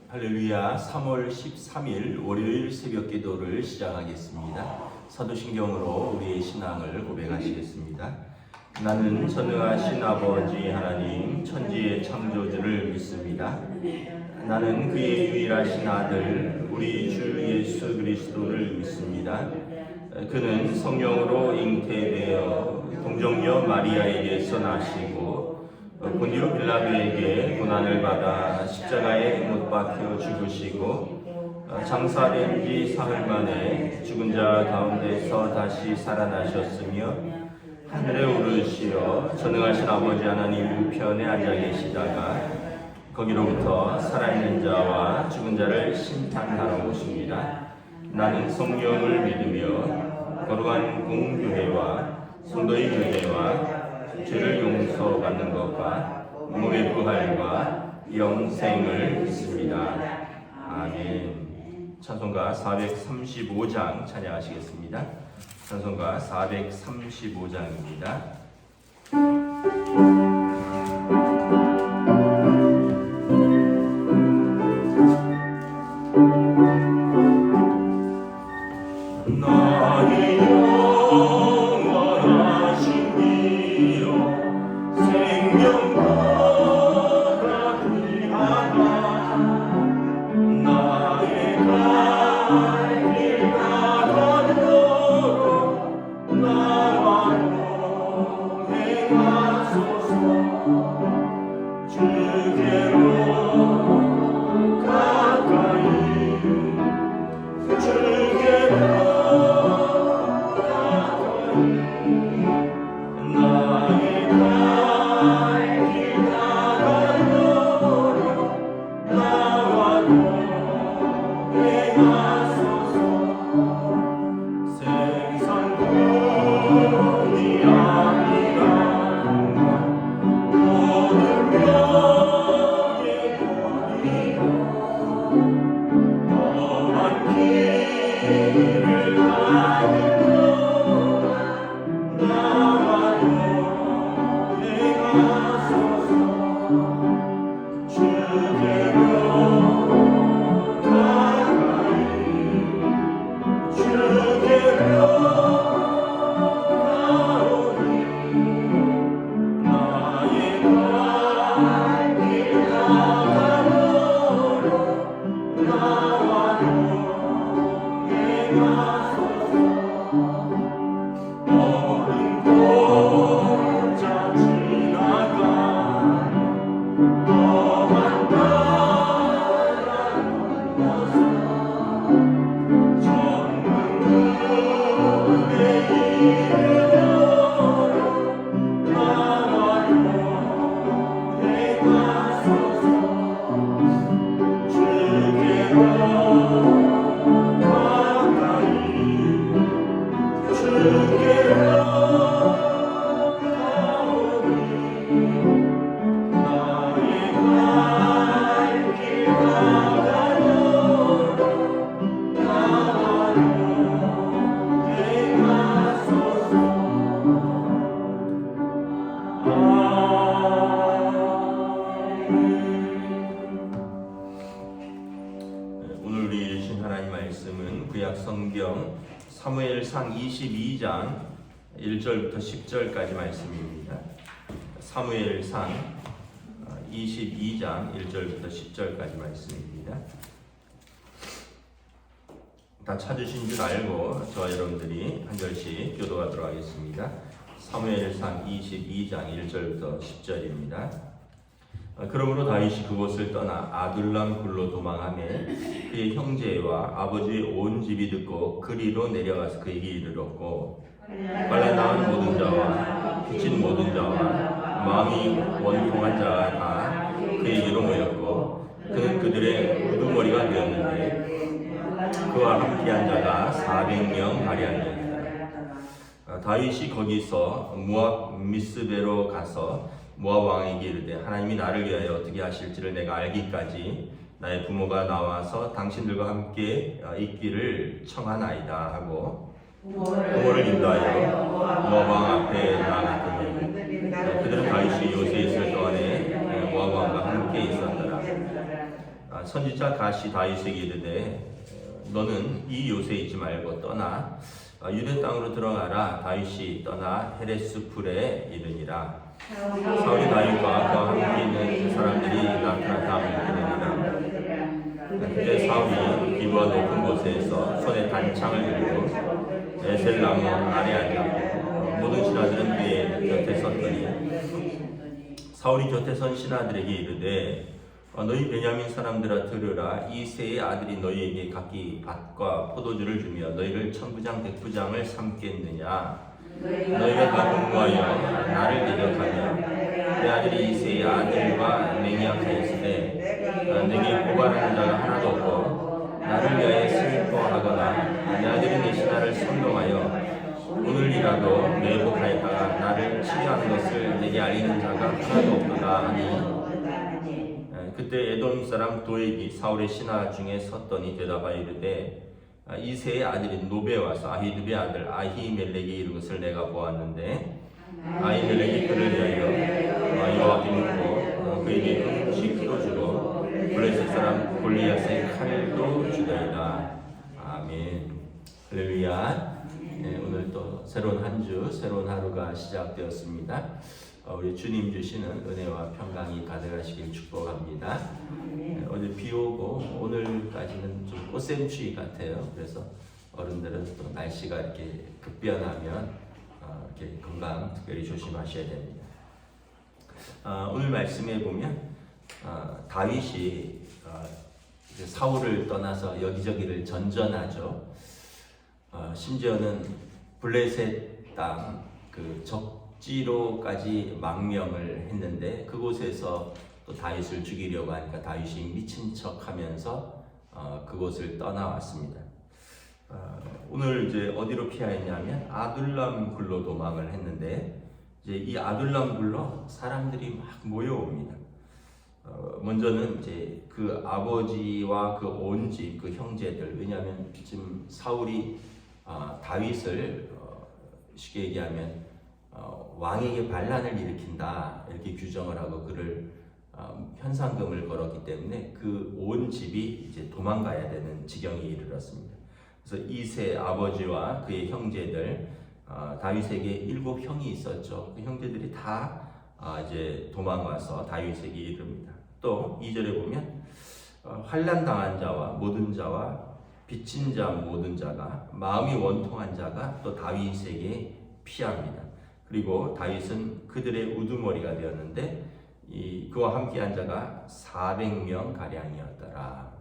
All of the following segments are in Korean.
할렐루야. 3월 13일 월요일 새벽 기도를 시작하겠습니다. 사도신경으로 우리의 신앙을 고백하시겠습니다. 나는 전능하신 아버지 하나님 천지의 창조주를 믿습니다. 나는 그의 유일하신 아들 우리 주 예수 그리스도를 믿습니다. 그는 성령으로 잉태되어 동정녀 마리아에게서 나시고 본디오 빌라도에게 고난을 받아 십자가에 못 박혀 죽으시고 장사된 지 사흘 만에 죽은 자 가운데서 다시 살아나셨으며 하늘에 오르시어 전능하신 아버지 하나님 우편에 앉아 계시다가 거기로부터 살아있는 자와 죽은 자를 심판하러 오십니다. 나는 성령을 믿으며 거룩한 공교회와 성도의 교회와 죄를 용서받는 것과 몸의 부활과 영생을 믿습니다. 아멘. 찬송가 435장 찬양하시겠습니다. 찬송가 435장입니다. 사무엘상 22장 1절부터 10절까지 말씀입니다. 사무엘상 22장 1절부터 10절까지 말씀입니다. 다 찾으신 줄 알고 저와 여러분들이 한 절씩 교도하도록 하겠습니다. 사무엘상 22장 1절부터 10절입니다. 그러므로 다윗이 그곳을 떠나 아둘람 굴로 도망하매 그의 형제와 아버지의 온 집이 듣고 그리로 내려가서 그에게 이르렀고 빨래 나온 모든 자와 빚진 모든 자와 마음이 원통한 자가 다 그에게로 모였고 그는 그들의 우두머리가 되었는데 그와 함께한 자가 400명 가량이었다. 다윗이 거기서 모압 미스베로 가서 모압 왕에게 이르되 하나님이 나를 위하여 어떻게 하실지를 내가 알기까지 나의 부모가 나와서 당신들과 함께 있기를 청하나이다 하고 부모를 인도하여 모압 왕 앞에 나아갔더니 그들은 다윗이 요새 있을 동안에 모압 왕과 함께 있었더라. 선지자 갓이 다윗에게 이르되 너는 이 요새에 있지 말고 떠나 유대 땅으로 들어가라. 다윗이 떠나 헤레스 풀에 이르니라. 사울이 다윗과 그와 함께 있는 사람들이 나타남을 보느니라. 그때 사울이 기브아 높은 곳에서 손에 단창을 들고 에셀나무 아래 앉았고 모든 신하들은 그의 곁에 섰더니 사울이 곁에 선 신하들에게 이르되 너희 베냐민 사람들아 들으라. 이새의 아들이 너희에게 각기 밭과 포도주를 주며 너희를 천부장 백부장을 삼겠느냐. 너희가 다 공부하여 나를 대적하며 내 아들이 이새의 아들과 맹약하였으되 내게 고발하는 자가 하나도 없고 나를 위하여 슬퍼하거나 내 아들이 내 신하를 선동하여 오늘이라도 매복하였다가 나를 치료하는 것을 내게 알리는 자가 하나도 없도다 하니 그때 에돔 사람 도액이 사울의 신하 중에 섰더니 대답하여 이르되 이새의 아들인 노베 와서 아히두베 아들 아히멜렉이 이른 것을 내가 보았는데 아히멜렉이 그를 위하여 여호와께 묻고 그에게 음식도 주고 블레셋 사람 골리앗의 칼도 주더이다. 아멘. 할렐루야. 오늘 또 새로운 한 주, 새로운 하루가 시작되었습니다. 우리 주님 주시는 은혜와 평강이 가득하시길 축복합니다. 어제 비 오고 오늘까지는 좀 꽃샘추위 같아요. 그래서 어른들은 또 날씨가 이렇게 급변하면 이렇게 건강 특별히 조심하셔야 됩니다. 오늘 말씀에 보면 다윗이 사울을 떠나서 여기저기를 전전하죠. 심지어는 블레셋 땅 그 적지로까지 망명을 했는데 그곳에서 또 다윗을 죽이려고 하니까 다윗이 미친 척하면서 그곳을 떠나왔습니다. 오늘 이제 어디로 피하였냐면 아둘람 굴로 도망을 했는데 이제 이 아둘람 굴로 사람들이 막 모여옵니다. 먼저는 이제 그 아버지와 그 온 집, 그 형제들, 왜냐하면 지금 사울이 다윗을 쉽게 얘기하면 왕에게 반란을 일으킨다 이렇게 규정을 하고 그를 현상금을 걸었기 때문에 그 온 집이 이제 도망가야 되는 지경에 이르렀습니다. 그래서 이세 아버지와 그의 형제들 다윗에게 7형이 있었죠. 그 형제들이 다 이제 도망와서 다윗에게 이릅니다. 또 2절에 보면 환난 당한 자와 모든 자와 빚진 자 모든 자가 마음이 원통한 자가 또 다윗에게 피합니다. 그리고 다윗은 그들의 우두머리가 되었는데 그와 함께한 자가 400명 가량이었더라.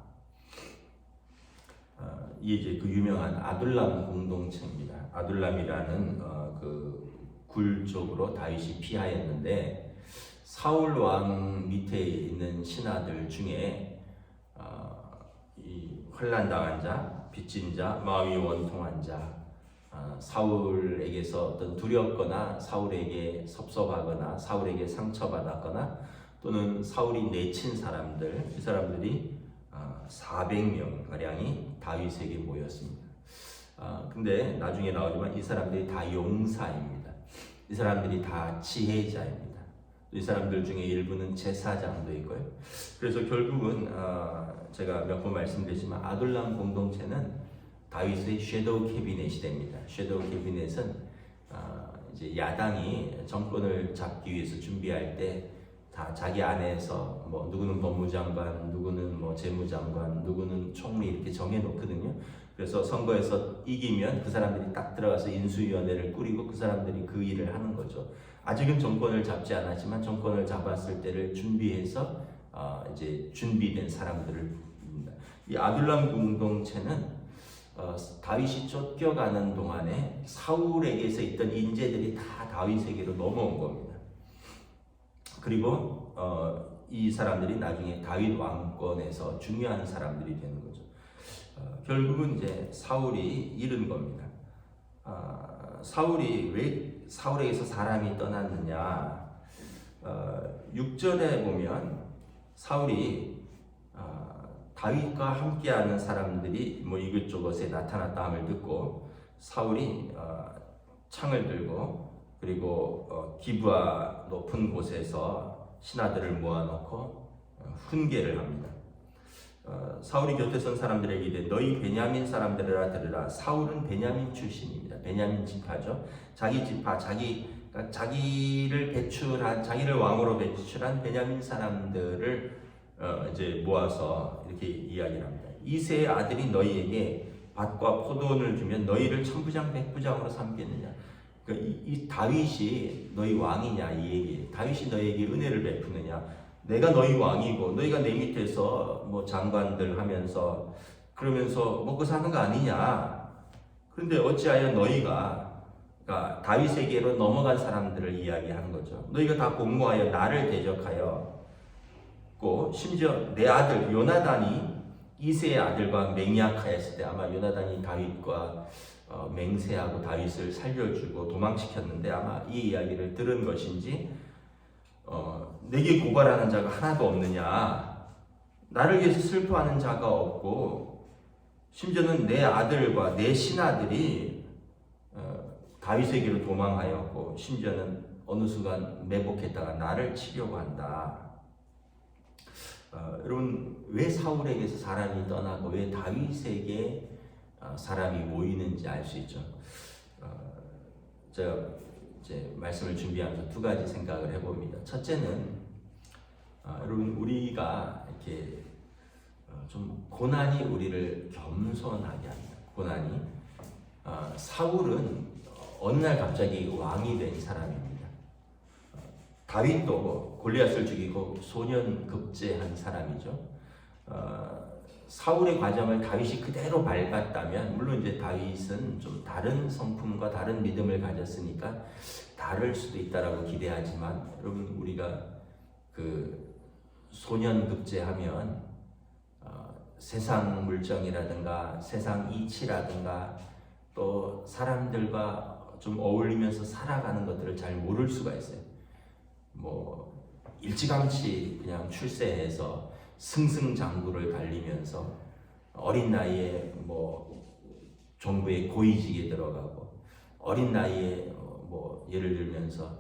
이게 이제 그 유명한 아둘람 공동체입니다. 아둘람이라는 그 굴 쪽으로 다윗이 피하였는데 사울 왕 밑에 있는 신하들 중에 이 환난 당한 자, 빚진 자, 마음이 원통한 자, 사울에게서 어떤 두렵거나 사울에게 섭섭하거나 사울에게 상처받았거나 또는 사울이 내친 사람들, 이 사람들이 400명 가량이 다윗에게 모였습니다. 근데 나중에 나오지만 이 사람들이 다 용사입니다. 이 사람들이 다 지혜자입니다. 이 사람들 중에 일부는 제사장도 있고요. 그래서 결국은 제가 몇 번 말씀드렸지만 아둘람 공동체는 다윗의 섀도우 캐비넷이 됩니다. 섀도우 캐비넷은 이제 야당이 정권을 잡기 위해서 준비할 때 다 자기 안에서 뭐 누구는 법무장관, 누구는 뭐 재무장관, 누구는 총리 이렇게 정해놓거든요. 그래서 선거에서 이기면 그 사람들이 딱 들어가서 인수위원회를 꾸리고 그 사람들이 그 일을 하는 거죠. 아직은 정권을 잡지 않았지만 정권을 잡았을 때를 준비해서 이제 준비된 사람들을 부릅니다. 이 아둘람 공동체는 다윗이 쫓겨가는 동안에 사울에게서 있던 인재들이 다 다윗에게로 넘어온 겁니다. 그리고 이 사람들이 나중에 다윗 왕권에서 중요한 사람들이 되는 거죠. 결국은 이제 사울이 잃은 겁니다. 사울이 왜 사울에게서 사람이 떠났느냐? 6절에 보면 사울이 다윗과 함께하는 사람들이 뭐 이것저것에 나타났다함을 듣고 사울이 창을 들고 그리고 기브아 높은 곳에서 신하들을 모아놓고 훈계를 합니다. 사울이 곁에 선 사람들에게 이르되 너희 베냐민 사람들이라 들으라. 사울은 베냐민 출신입니다. 베냐민 지파죠. 자기 지파, 자기를 배출한, 자기를 왕으로 배출한 베냐민 사람들을 이제 모아서 이렇게 이야기를 합니다. 이새의 아들이 너희에게 밭과 포도원을 주면 너희를 천부장 백부장으로 삼겠느냐. 그러니까 이 다윗이 너희 왕이냐 이 얘기. 다윗이 너희에게 은혜를 베푸느냐. 내가 너희 왕이고 너희가 내 밑에서 뭐 장관들 하면서 그러면서 먹고 사는 거 아니냐. 그런데 어찌하여 너희가, 그러니까 다윗에게로 넘어간 사람들을 이야기하는 거죠. 너희가 다 공모하여 나를 대적하였고 심지어 내 아들 요나단이 이새의 아들과 맹약하였을 때, 아마 요나단이 다윗과 맹세하고 다윗을 살려주고 도망시켰는데 아마 이 이야기를 들은 것인지 내게 고발하는 자가 하나도 없느냐, 나를 위해서 슬퍼하는 자가 없고 심지어는 내 아들과 내 신하들이 다윗에게로 도망하였고 심지어는 어느 순간 매복했다가 나를 치려고 한다. 여러분, 왜 사울에게서 사람이 떠나고 왜 다윗에게 사람이 모이는지 알 수 있죠. 제가 이제 말씀을 준비하면서 두 가지 생각을 해봅니다. 첫째는 여러분, 우리가 이렇게 좀 고난이 우리를 겸손하게 합니다. 고난이 사울은 어느 날 갑자기 왕이 된 사람입니다. 다윗도 골리앗을 죽이고 소년급제한 사람이죠. 사울의 과정을 다윗이 그대로 밟았다면, 물론 이제 다윗은 좀 다른 성품과 다른 믿음을 가졌으니까 다를 수도 있다라고 기대하지만, 여러분, 우리가 그 소년급제하면 세상 물정이라든가 세상 이치라든가 또 사람들과 좀 어울리면서 살아가는 것들을 잘 모를 수가 있어요. 뭐 일찌감치 그냥 출세해서 승승장구를 달리면서 어린 나이에 뭐 정부의 고위직에 들어가고 어린 나이에 뭐 예를 들면서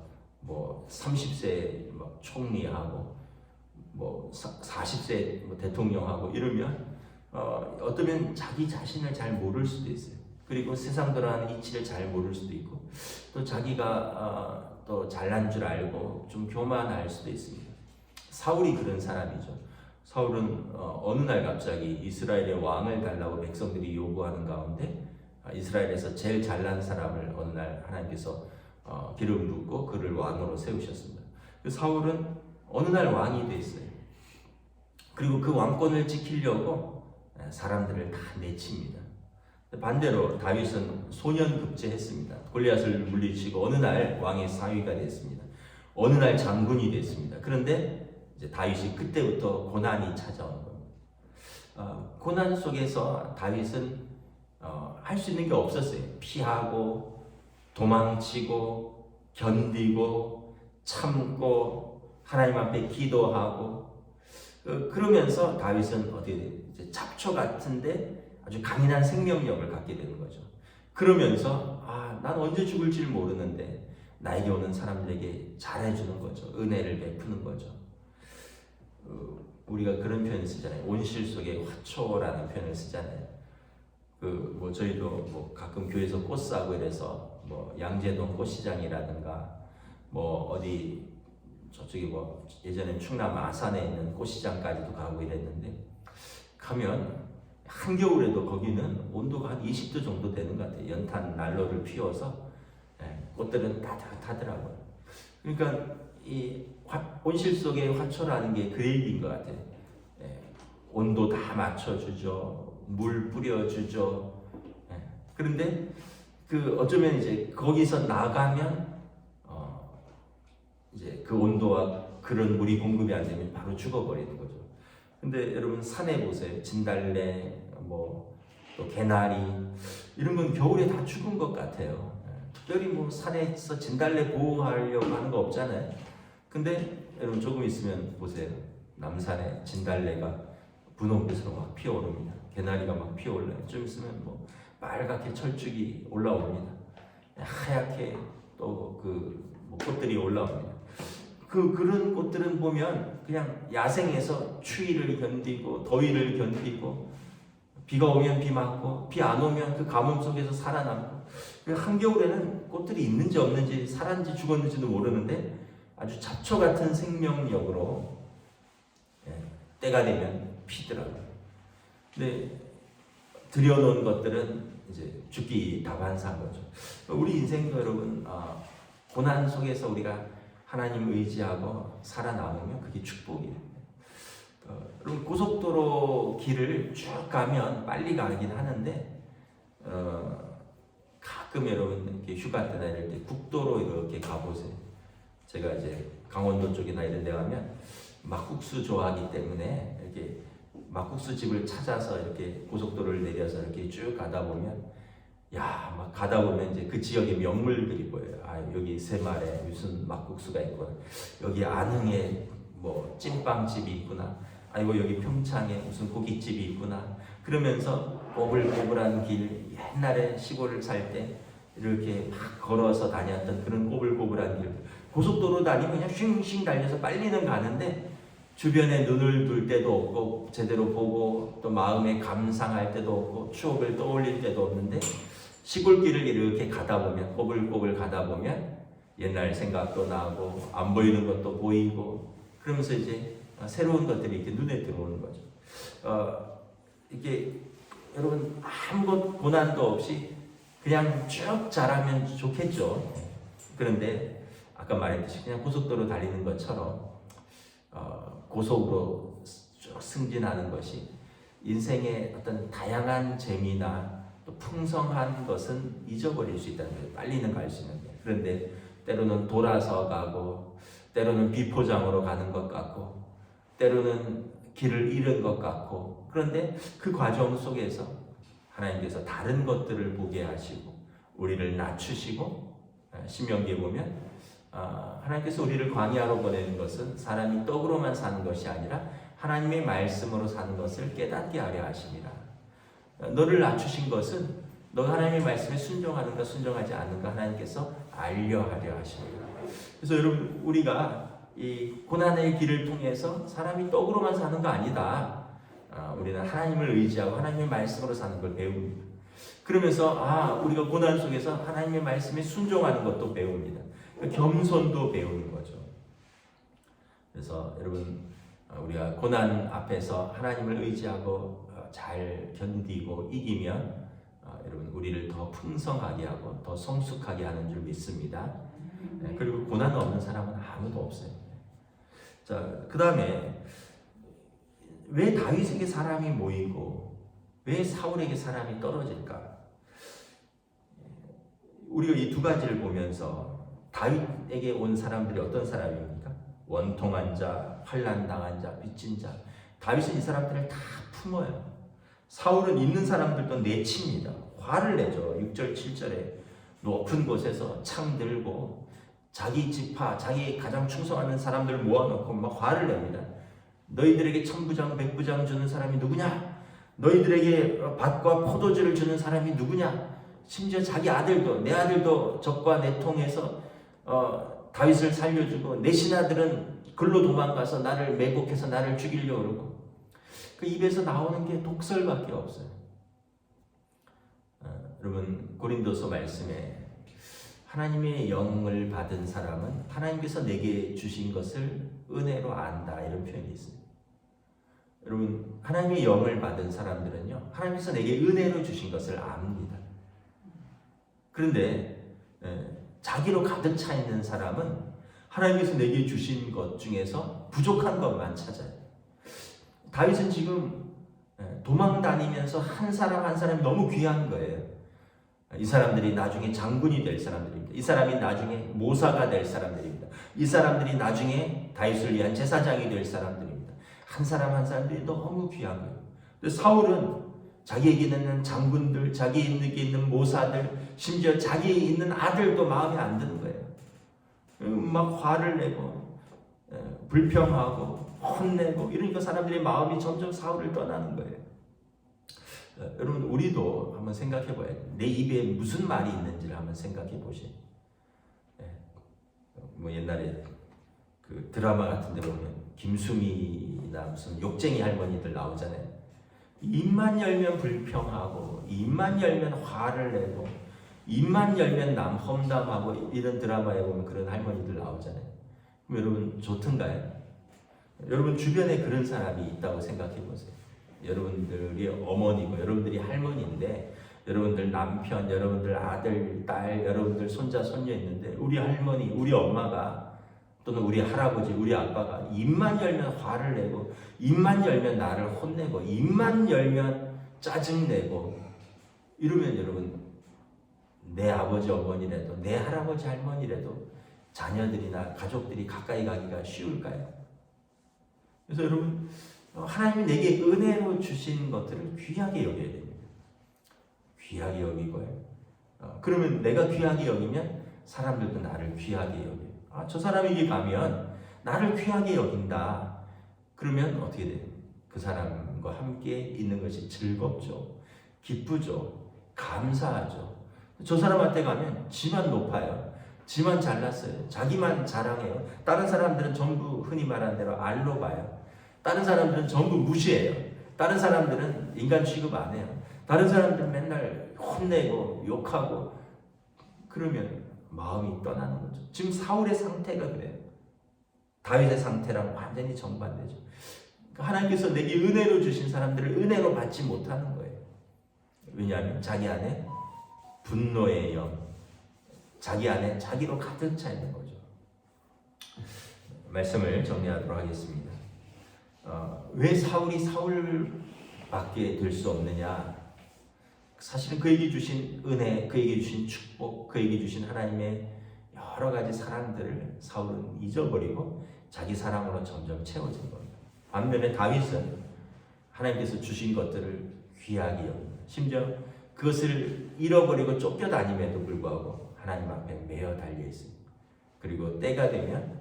뭐 30세 막 총리하고 뭐 40세 뭐 대통령하고 이러면 어쩌면 자기 자신을 잘 모를 수도 있어요. 그리고 세상 돌아가는 이치를 잘 모를 수도 있고 또 자기가 또 잘난 줄 알고 좀 교만할 수도 있습니다. 사울이 그런 사람이죠. 사울은 어느 날 갑자기 이스라엘의 왕을 달라고 백성들이 요구하는 가운데 이스라엘에서 제일 잘난 사람을 어느 날 하나님께서 기름 붓고 그를 왕으로 세우셨습니다. 그 사울은 어느 날 왕이 됐어요. 그리고 그 왕권을 지키려고 사람들을 다 내칩니다. 반대로 다윗은 소년급제했습니다. 골리앗을 물리치고 어느 날 왕의 사위가 됐습니다. 어느 날 장군이 됐습니다. 그런데 이제 다윗이 그때부터 고난이 찾아온 겁니다. 고난 속에서 다윗은 할 수 있는 게 없었어요. 피하고 도망치고 견디고 참고 하나님 앞에 기도하고 그러면서 다윗은 어떻게 잡초 같은데 아주 강인한 생명력을 갖게 되는 거죠. 그러면서 난 언제 죽을지 모르는데 나에게 오는 사람들에게 잘해주는 거죠. 은혜를 베푸는 거죠. 우리가 그런 표현을 쓰잖아요. 온실 속의 화초라는 표현을 쓰잖아요. 뭐 저희도 뭐 가끔 교회에서 꽃 사고 이래서 뭐 양재동 꽃시장이라든가 뭐 어디 저쪽에 뭐 예전에 충남 아산에 있는 꽃시장까지도 가고 이랬는데 가면 한겨울에도 거기는 온도가 한 20도 정도 되는 것 같아요. 연탄 난로를 피워서 꽃들은 따뜻하더라고요. 그러니까 이 온실 속의 화초라는 게 그 얘기인 것 같아요. 온도 다 맞춰주죠. 물 뿌려주죠. 그런데 어쩌면 이제 거기서 나가면 이제 그 온도와 그런 물이 공급이 안 되면 바로 죽어버리는 거죠. 근데 여러분 산에 보세요. 진달래, 뭐 또 개나리 이런 건 겨울에 다 죽은 것 같아요. 특별히 뭐 산에서 진달래 보호하려고 하는 거 없잖아요. 근데 여러분 조금 있으면 보세요. 남산에 진달래가 분홍빛으로 막 피어오릅니다. 개나리가 막 피어올라요. 좀 있으면 뭐 빨갛게 철쭉이 올라옵니다. 하얗게 또 뭐 꽃들이 올라옵니다. 그런 꽃들은 보면 그냥 야생에서 추위를 견디고 더위를 견디고 비가 오면 비 맞고 비 안 오면 그 가뭄 속에서 살아남고 한겨울에는 꽃들이 있는지 없는지 살았는지 죽었는지도 모르는데 아주 잡초 같은 생명력으로 때가 되면 피더라고요. 근데 들여놓은 것들은 이제 죽기 다반사인 거죠. 우리 인생도 여러분 고난 속에서 우리가 하나님 의지하고 살아남으면 그게 축복이에요. 여러분 고속도로 길을 쭉 가면 빨리 가긴 하는데 가끔 여러분 이렇게 휴가 때나 이럴 때 국도로 이렇게 가보세요. 제가 이제 강원도 쪽이나 이런 데 가면 막국수 좋아하기 때문에 이렇게 막국수 집을 찾아서 이렇게 고속도로를 내려서 이렇게 쭉 가다 보면 막 가다 보면 이제 그 지역의 명물들이 보여요. 여기 새말에 무슨 막국수가 있구나. 여기 안흥에 뭐 찐빵집이 있구나. 아이고 여기 평창에 무슨 고깃집이 있구나. 그러면서 꼬불꼬불한 길, 옛날에 시골을 살 때 이렇게 막 걸어서 다녔던 그런 꼬불꼬불한 길. 고속도로 다니면 그냥 쉥쉥 달려서 빨리는 가는데 주변에 눈을 둘 때도 없고 제대로 보고 또 마음에 감상할 때도 없고 추억을 떠올릴 때도 없는데 시골길을 이렇게 가다 보면 꼬불꼬불 가다 보면 옛날 생각도 나고 안 보이는 것도 보이고 그러면서 이제 새로운 것들이 이렇게 눈에 들어오는 거죠. 이게 여러분 아무 고난도 없이 그냥 쭉 자라면 좋겠죠. 그런데 아까 말했듯이 그냥 고속도로 달리는 것처럼 고속으로 쭉 승진하는 것이 인생의 어떤 다양한 재미나 또 풍성한 것은 잊어버릴 수 있다는 거예요. 빨리는 갈 수 있는데. 그런데 때로는 돌아서 가고 때로는 비포장으로 가는 것 같고 때로는 길을 잃은 것 같고 그런데 그 과정 속에서 하나님께서 다른 것들을 보게 하시고 우리를 낮추시고 신명기에 보면 하나님께서 우리를 광야로 보내는 것은 사람이 떡으로만 사는 것이 아니라 하나님의 말씀으로 사는 것을 깨닫게 하려 하십니다. 너를 낮추신 것은 너가 하나님의 말씀에 순종하는가 순종하지 않는가 하나님께서 알려하려 하십니다. 그래서 여러분 우리가 이 고난의 길을 통해서 사람이 떡으로만 사는 거 아니다. 우리는 하나님을 의지하고 하나님의 말씀으로 사는 걸 배웁니다. 그러면서 우리가 고난 속에서 하나님의 말씀에 순종하는 것도 배웁니다. 겸손도 배우는 거죠. 그래서 여러분 우리가 고난 앞에서 하나님을 의지하고 잘 견디고 이기면 여러분 우리를 더 풍성하게 하고 더 성숙하게 하는 줄 믿습니다. 그리고 고난 없는 사람은 아무도 없어요. 자, 그 다음에 왜 다윗에게 사람이 모이고 왜 사울에게 사람이 떨어질까? 우리가 이 두 가지를 보면서 다윗에게 온 사람들이 어떤 사람입니까? 원통한 자, 환난당한 자, 빚진 자. 다윗은 이 사람들을 다 품어요. 사울은 있는 사람들도 내칩니다. 화를 내죠. 6절, 7절에 높은 곳에서 창 들고 자기 지파, 자기 가장 충성하는 사람들 모아놓고 막 화를 냅니다. 너희들에게 천부장, 백부장 주는 사람이 누구냐? 너희들에게 밭과 포도주를 주는 사람이 누구냐? 심지어 자기 아들도, 내 아들도 적과 내통해서 다윗을 살려주고 내 신하들은 글로 도망가서 나를 매복해서 나를 죽이려고 그러고 그 입에서 나오는 게 독설밖에 없어요. 여러분 고린도서 말씀에 하나님의 영을 받은 사람은 하나님께서 내게 주신 것을 은혜로 안다 이런 표현이 있습니다. 여러분 하나님의 영을 받은 사람들은요 하나님께서 내게 은혜로 주신 것을 압니다. 그런데 자기로 가득 차 있는 사람은 하나님께서 내게 주신 것 중에서 부족한 것만 찾아요. 다윗은 지금 도망 다니면서 한 사람 한 사람이 너무 귀한 거예요. 이 사람들이 나중에 장군이 될 사람들입니다. 이 사람이 나중에 모사가 될 사람들입니다. 이 사람들이 나중에 다윗을 위한 제사장이 될 사람들입니다. 한 사람 한 사람들이 너무 귀한 거예요. 근데 사울은 자기에게 있는 장군들, 자기에게 있는 모사들, 심지어 자기에 있는 아들도 마음에 안 드는 거예요. 막 화를 내고 불평하고 혼내고 이러니까 사람들의 마음이 점점 사울을 떠나는 거예요. 여러분 우리도 한번 생각해 봐야 돼요. 내 입에 무슨 말이 있는지를 한번 생각해 보세요. 뭐 옛날에 그 드라마 같은 데 보면 김수미나 무슨 욕쟁이 할머니들 나오잖아요. 입만 열면 불평하고 입만 열면 화를 내고 입만 열면 남 험담하고 이런 드라마에 보면 그런 할머니들 나오잖아요. 그럼 여러분 좋던가요? 여러분 주변에 그런 사람이 있다고 생각해 보세요. 여러분들이 어머니고 여러분들이 할머니인데 여러분들 남편, 여러분들 아들, 딸, 여러분들 손자, 손녀 있는데 우리 할머니, 우리 엄마가 또는 우리 할아버지, 우리 아빠가 입만 열면 화를 내고 입만 열면 나를 혼내고 입만 열면 짜증내고 이러면 여러분 내 아버지, 어머니라도 내 할아버지, 할머니라도 자녀들이나 가족들이 가까이 가기가 쉬울까요? 그래서 여러분 하나님이 내게 은혜로 주신 것들을 귀하게 여겨야 됩니다. 귀하게 여기고요. 그러면 내가 귀하게 여기면 사람들도 나를 귀하게 여겨요. 저 사람에게 가면 나를 귀하게 여긴다. 그러면 어떻게 돼요? 그 사람과 함께 있는 것이 즐겁죠. 기쁘죠. 감사하죠. 저 사람한테 가면 지만 높아요. 지만 잘났어요. 자기만 자랑해요. 다른 사람들은 전부 흔히 말하는 대로 알로 봐요. 다른 사람들은 전부 무시해요. 다른 사람들은 인간 취급 안 해요. 다른 사람들은 맨날 혼내고 욕하고 그러면 마음이 떠나는 거죠. 지금 사울의 상태가 그래요. 다윗의 상태랑 완전히 정반대죠. 하나님께서 내게 은혜로 주신 사람들을 은혜로 받지 못하는 거예요. 왜냐하면 자기 안에 분노의 영, 자기 안에 자기로 가득 차 있는 거죠. 말씀을 정리하도록 하겠습니다. 왜 사울이 사울밖에 될 수 없느냐? 사실은 그에게 주신 은혜, 그에게 주신 축복, 그에게 주신 하나님의 여러 가지 사랑들을 사울은 잊어버리고 자기 사랑으로 점점 채워진 겁니다. 반면에 다윗은 하나님께서 주신 것들을 귀하게 여깁니다. 심지어 그것을 잃어버리고 쫓겨다님에도 불구하고 하나님 앞에 매어 달려 있습니다. 그리고 때가 되면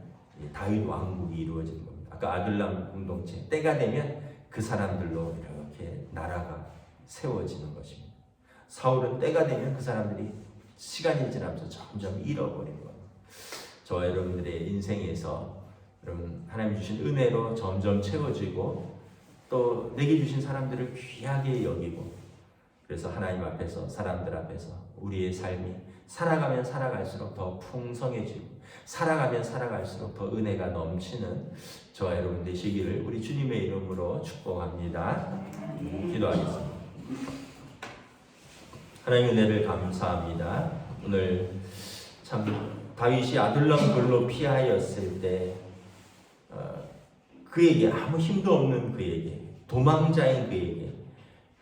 다윗 왕국이 이루어지는 겁니다. 아까 아들람 공동체 때가 되면 그 사람들로 이렇게 나라가 세워지는 것입니다. 사울은 때가 되면 그 사람들이 시간이 지나면서 점점 잃어버린 겁니다. 저와 여러분들의 인생에서 여러분 하나님 주신 은혜로 점점 채워지고 또 내게 주신 사람들을 귀하게 여기고 그래서 하나님 앞에서 사람들 앞에서 우리의 삶이 살아가면 살아갈수록 더 풍성해지고 살아가면 살아갈수록 더 은혜가 넘치는 저와 여러분 되시기를 우리 주님의 이름으로 축복합니다. 기도하겠습니다. 하나님 은혜를 감사합니다. 오늘 참 다윗이 아둘람 돌로 피하였을 때 그에게 아무 힘도 없는 그에게 도망자인 그에게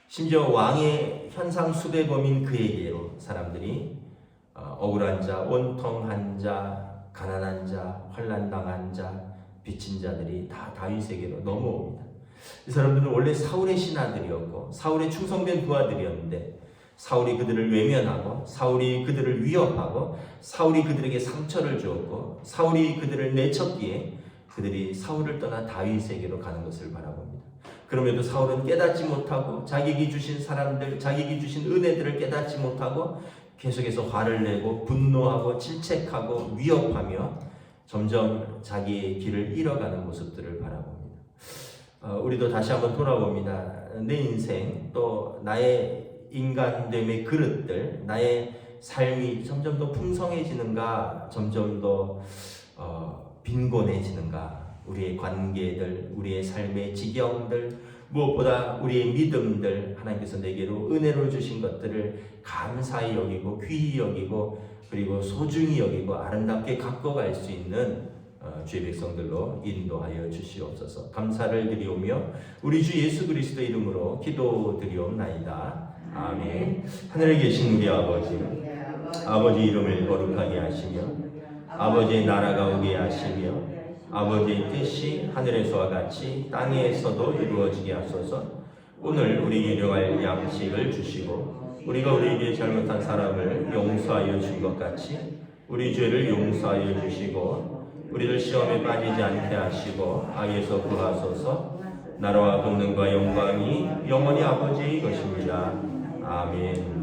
심지어 왕의 현상 수배범인 그에게로 사람들이 억울한 자, 원통한 자, 가난한 자, 환난당한 자, 빚진 자들이 다 다윗에게로 넘어옵니다. 이 사람들은 원래 사울의 신하들이었고 사울의 충성된 부하들이었는데 사울이 그들을 외면하고 사울이 그들을 위협하고 사울이 그들에게 상처를 주었고 사울이 그들을 내쳤기에 그들이 사울을 떠나 다윗에게로 가는 것을 바라봅니다. 그럼에도 사울은 깨닫지 못하고 자기에게 주신 사람들, 자기에게 주신 은혜들을 깨닫지 못하고 계속해서 화를 내고 분노하고 질책하고 위협하며 점점 자기의 길을 잃어가는 모습들을 바라봅니다. 우리도 다시 한번 돌아봅니다. 내 인생 또 나의 인간됨의 그릇들, 나의 삶이 점점 더 풍성해지는가, 점점 더 빈곤해지는가, 우리의 관계들, 우리의 삶의 지경들, 무엇보다 우리의 믿음들, 하나님께서 내게로 은혜로 주신 것들을 감사히 여기고 귀히 여기고 그리고 소중히 여기고 아름답게 갖고 갈 수 있는 주의 백성들로 인도하여 주시옵소서. 감사를 드리오며 우리 주 예수 그리스도 이름으로 기도드리옵나이다. 아멘. 하늘에 계신 우리 아버지 이름을 거룩하게 하시며 아버지의 나라가 오게 하시며 아버지의 뜻이 하늘에서와 같이 땅에서도 이루어지게 하소서. 오늘 우리 일용할 양식을 주시고 우리가 우리에게 잘못한 사람을 용서하여 준 것 같이 우리 죄를 용서하여 주시고 우리를 시험에 빠지지 않게 하시고 악에서 구하소서. 나라와 권능과 영광이 영원히 아버지의 것입니다. 아멘.